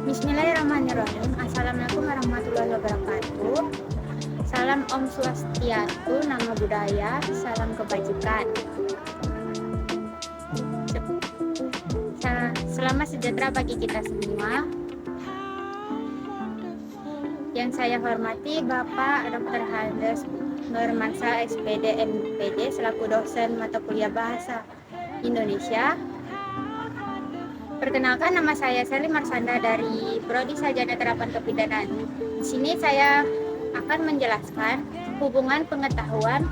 Bismillahirrahmanirrahim. Assalamualaikum warahmatullahi wabarakatuh. Salam Om Swastiastu, nama budaya, salam kebajikan. Selamat sejahtera bagi kita semua. Yang saya hormati Bapak Dr. Handes Nurmansyah SPD MPD selaku dosen mata kuliah Bahasa Indonesia. Perkenalkan, nama saya Sally Marsanda dari Prodi Sarjana Terapan Kebidanan. Di sini saya akan menjelaskan hubungan pengetahuan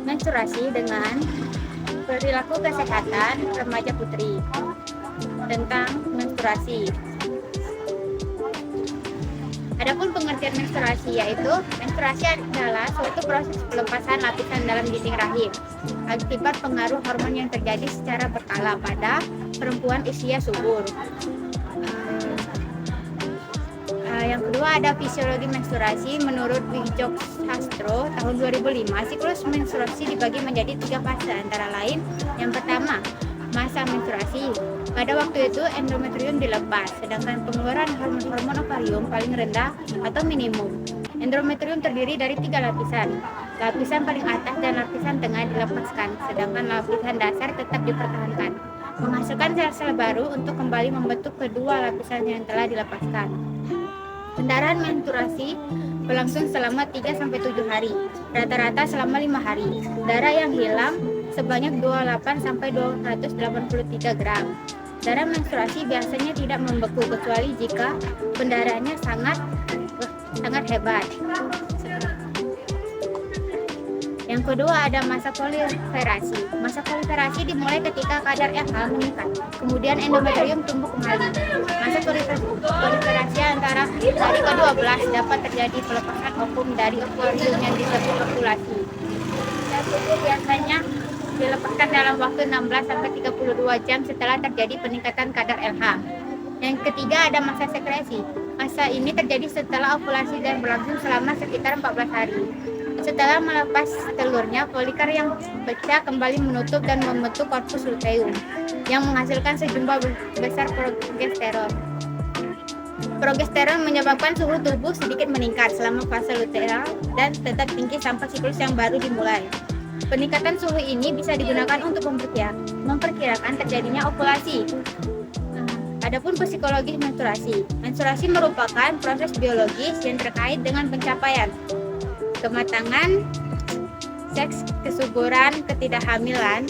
menstruasi dengan perilaku kesehatan remaja putri tentang menstruasi. Adapun pengertian menstruasi yaitu menstruasi adalah suatu proses pelepasan lapisan dalam dinding rahim akibat pengaruh hormon yang terjadi secara berkala pada perempuan usia subur. Yang kedua ada fisiologi menstruasi. Menurut Wijok Sastro tahun 2005, siklus menstruasi dibagi menjadi 3 fase, antara lain yang pertama masa menstruasi. Pada waktu itu endometrium dilepas, sedangkan pengeluaran hormon ovarium paling rendah atau minimum. Endometrium terdiri dari 3 lapisan. Lapisan paling atas dan lapisan tengah dilepaskan, sedangkan lapisan dasar tetap dipertahankan, menghasilkan sel-sel baru untuk kembali membentuk kedua lapisan yang telah dilepaskan. Pendarahan menstruasi berlangsung selama 3-7 hari, rata-rata selama 5 hari. Darah yang hilang sebanyak 28-283 gram. Darah menstruasi biasanya tidak membeku kecuali jika pendarahannya sangat hebat. Yang kedua ada masa proliferasi. Masa proliferasi dimulai ketika kadar RH meningkat, kemudian endometrium tumbuh kembali. Masa proliferasi antara hari ke-12 dapat terjadi pelepasan ovum dari ovarium yang disebut ovulasi. Tubuh biasanya dilepaskan dalam waktu 16-32 jam setelah terjadi peningkatan kadar LH. Yang ketiga ada masa sekresi. Masa ini terjadi setelah ovulasi dan berlangsung selama sekitar 14 hari. Setelah melepas telurnya, folikel yang pecah kembali menutup dan membentuk korpus luteum yang menghasilkan sejumlah besar progesteron. Progesteron menyebabkan suhu tubuh sedikit meningkat selama fase luteal dan tetap tinggi sampai siklus yang baru dimulai. Peningkatan suhu ini bisa digunakan untuk memperkirakan terjadinya ovulasi. Adapun psikologi menstruasi. Menstruasi merupakan proses biologis yang terkait dengan pencapaian kematangan, seks, kesuburan, ketidakhamilan,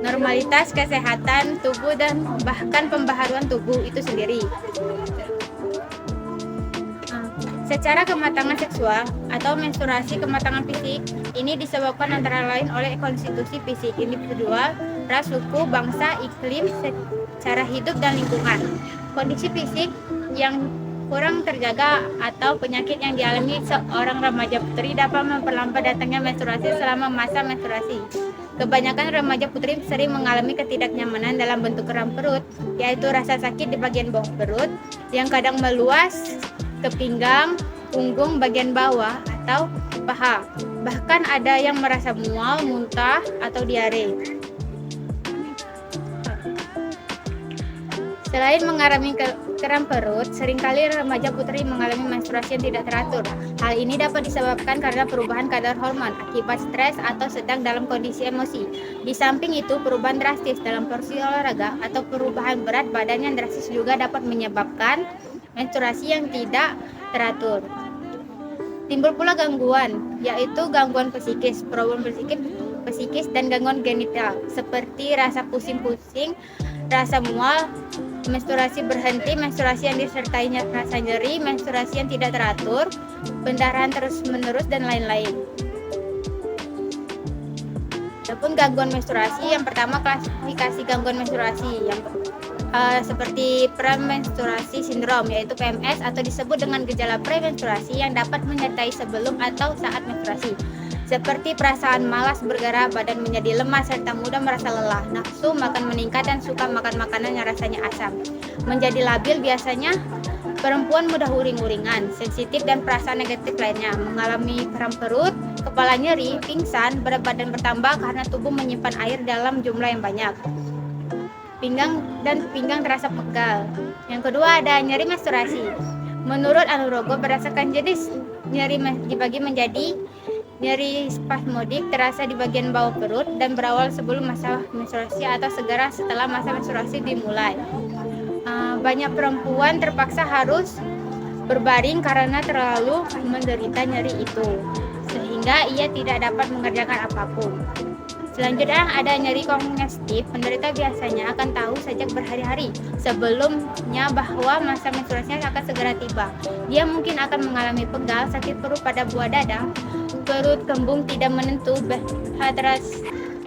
normalitas kesehatan tubuh, dan bahkan pembaharuan tubuh itu sendiri. Secara kematangan seksual atau menstruasi, kematangan fisik ini disebabkan antara lain oleh konstitusi fisik individual, ras, suku, bangsa, iklim, cara hidup, dan lingkungan. Kondisi fisik yang kurang terjaga atau penyakit yang dialami seorang remaja putri dapat memperlambat datangnya menstruasi selama masa menstruasi. Kebanyakan remaja putri sering mengalami ketidaknyamanan dalam bentuk kram perut, yaitu rasa sakit di bagian bawah perut yang kadang meluas ke pinggang, punggung bagian bawah, atau paha. Bahkan ada yang merasa mual, muntah, atau diare. Selain mengalami kram perut, seringkali remaja putri mengalami menstruasi yang tidak teratur. Hal ini dapat disebabkan karena perubahan kadar hormon akibat stres atau sedang dalam kondisi emosi. Di samping itu, perubahan drastis dalam porsi olahraga atau perubahan berat badan yang drastis juga dapat menyebabkan menstruasi yang tidak teratur. Timbul pula gangguan, yaitu gangguan psikis, problem psikis, dan gangguan genital seperti rasa pusing-pusing, rasa mual, menstruasi berhenti, menstruasi yang disertainya rasa nyeri, menstruasi yang tidak teratur, pendarahan terus-menerus, dan lain-lain. Adapun gangguan menstruasi, yang pertama klasifikasi gangguan menstruasi. seperti premenstruasi sindrom, yaitu PMS, atau disebut dengan gejala premenstruasi yang dapat menyertai sebelum atau saat menstruasi, seperti perasaan malas bergerak, badan menjadi lemas, serta mudah merasa lelah, nafsu makan meningkat, dan suka makan makanan yang rasanya asam. Menjadi labil biasanya perempuan mudah uring-uringan, sensitif, dan perasaan negatif lainnya, mengalami kram perut, kepala nyeri, pingsan, berat badan bertambah karena tubuh menyimpan air dalam jumlah yang banyak. Pinggang terasa pegal. Yang kedua ada nyeri menstruasi. Menurut Anurogo, berdasarkan jenis nyeri dibagi menjadi nyeri spasmodik, terasa di bagian bawah perut dan berawal sebelum masa menstruasi atau segera setelah masa menstruasi dimulai. Banyak perempuan terpaksa harus berbaring karena terlalu menderita nyeri itu, sehingga ia tidak dapat mengerjakan apapun. Selanjutnya ada nyeri kongestif. Penderita biasanya akan tahu sejak berhari-hari sebelumnya bahwa masa menstruasinya akan segera tiba. Dia mungkin akan mengalami pegal, sakit perut pada buah dada, perut kembung tidak menentu,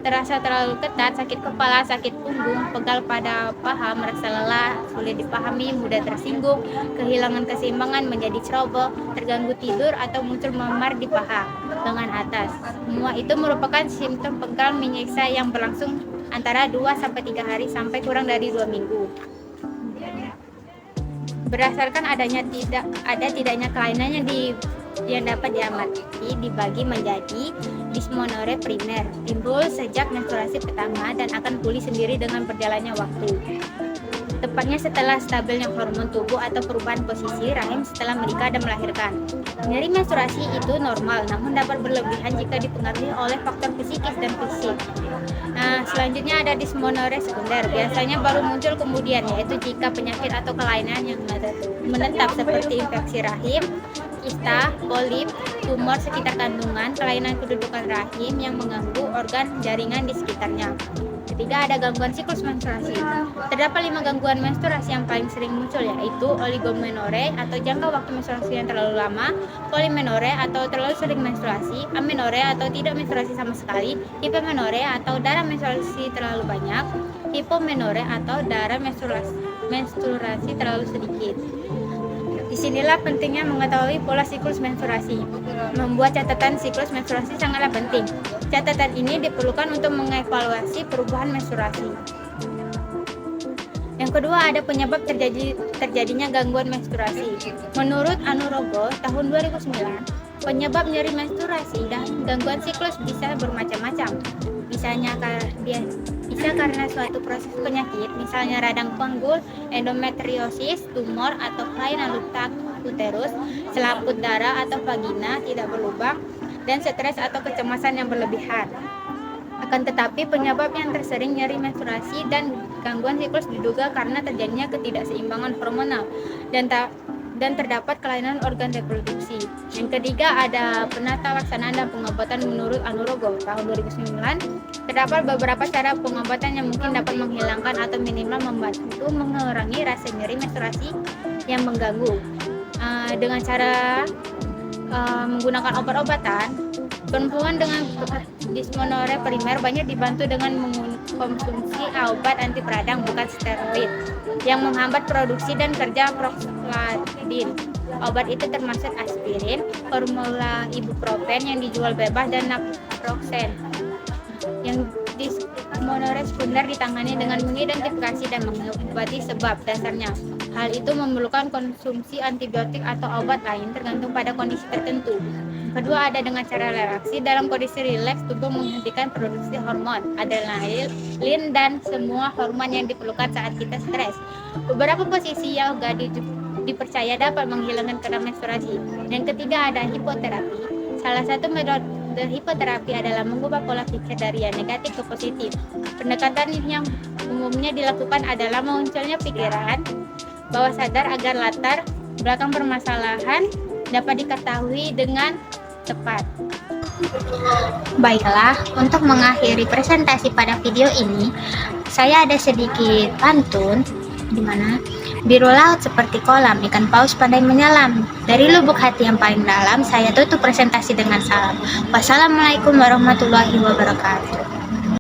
terasa terlalu ketat, sakit kepala, sakit punggung, pegal pada paha, merasa lelah, sulit dipahami, mudah tersinggung, kehilangan keseimbangan, menjadi ceroboh, terganggu tidur, atau muncul memar di paha lengan atas. Semua itu merupakan simptom pegal menyiksa yang berlangsung antara 2-3 hari sampai kurang dari 2 minggu. Berdasarkan tidaknya kelainan yang dapat diamati dibagi menjadi dismenore primer, timbul sejak menstruasi pertama dan akan pulih sendiri dengan berjalannya waktu, tepatnya setelah stabilnya hormon tubuh atau perubahan posisi rahim setelah menikah dan melahirkan. Nyeri menstruasi itu normal, namun dapat berlebihan jika dipengaruhi oleh faktor psikis dan fisik. Selanjutnya ada dismenore sekunder, biasanya baru muncul kemudian, yaitu jika penyakit atau kelainan yang menetap seperti infeksi rahim, kista, polip, tumor sekitar kandungan, kelainan kedudukan rahim yang mengganggu organ jaringan di sekitarnya. Ketiga ada gangguan siklus menstruasi. Terdapat 5 gangguan menstruasi yang paling sering muncul, yaitu oligomenore atau jangka waktu menstruasi yang terlalu lama, polimenore atau terlalu sering menstruasi, amenore atau tidak menstruasi sama sekali, hipomenore atau darah menstruasi terlalu banyak, hipomenore atau darah menstruasi terlalu sedikit. Disinilah pentingnya mengetahui pola siklus menstruasi. Membuat catatan siklus menstruasi sangatlah penting. Catatan ini diperlukan untuk mengevaluasi perubahan menstruasi. Yang kedua ada penyebab terjadinya gangguan menstruasi. Menurut Anurogo tahun 2009, penyebab nyeri menstruasi dan gangguan siklus bisa bermacam-macam. Bisa karena suatu proses penyakit, misalnya radang panggul, endometriosis, tumor atau kelainan letak uterus, selaput darah atau vagina tidak berlubang, dan stres atau kecemasan yang berlebihan. Akan tetapi penyebab yang tersering nyeri menstruasi dan gangguan siklus diduga karena terjadinya ketidakseimbangan hormonal dan terdapat kelainan organ reproduksi. Yang ketiga ada penata laksanaan dan pengobatan. Menurut Anurogo tahun 2009, terdapat beberapa cara pengobatan yang mungkin dapat menghilangkan atau minimal membantu mengurangi rasa nyeri menstruasi yang mengganggu. Dengan cara menggunakan obat-obatan, perempuan dengan dismenore primer banyak dibantu dengan mengkonsumsi obat anti peradang bukan steroid yang menghambat produksi dan kerja prostaglandin. Obat itu termasuk aspirin, formula ibuprofen yang dijual bebas, dan naproxen. Yang dismenore sekunder ditangani dengan mengidentifikasi dan mengobati sebab dasarnya. Hal itu memerlukan konsumsi antibiotik atau obat lain tergantung pada kondisi tertentu. Kedua ada dengan cara relaksasi. Dalam kondisi rileks, tubuh menghentikan produksi hormon adrenalin dan semua hormon yang diperlukan saat kita stres. Beberapa posisi yoga dipercaya dapat menghilangkan kram menstruasi. Yang ketiga ada hipoterapi. Salah satu metode hipoterapi adalah mengubah pola pikir dari yang negatif ke positif. Pendekatan yang umumnya dilakukan adalah munculnya pikiran bawah sadar agar latar belakang permasalahan dapat diketahui dengan tepat. Baiklah, untuk mengakhiri presentasi pada video ini, saya ada sedikit pantun di mana biru laut seperti kolam, ikan paus pandai menyelam. Dari lubuk hati yang paling dalam, saya tutup presentasi dengan salam. Wassalamualaikum warahmatullahi wabarakatuh.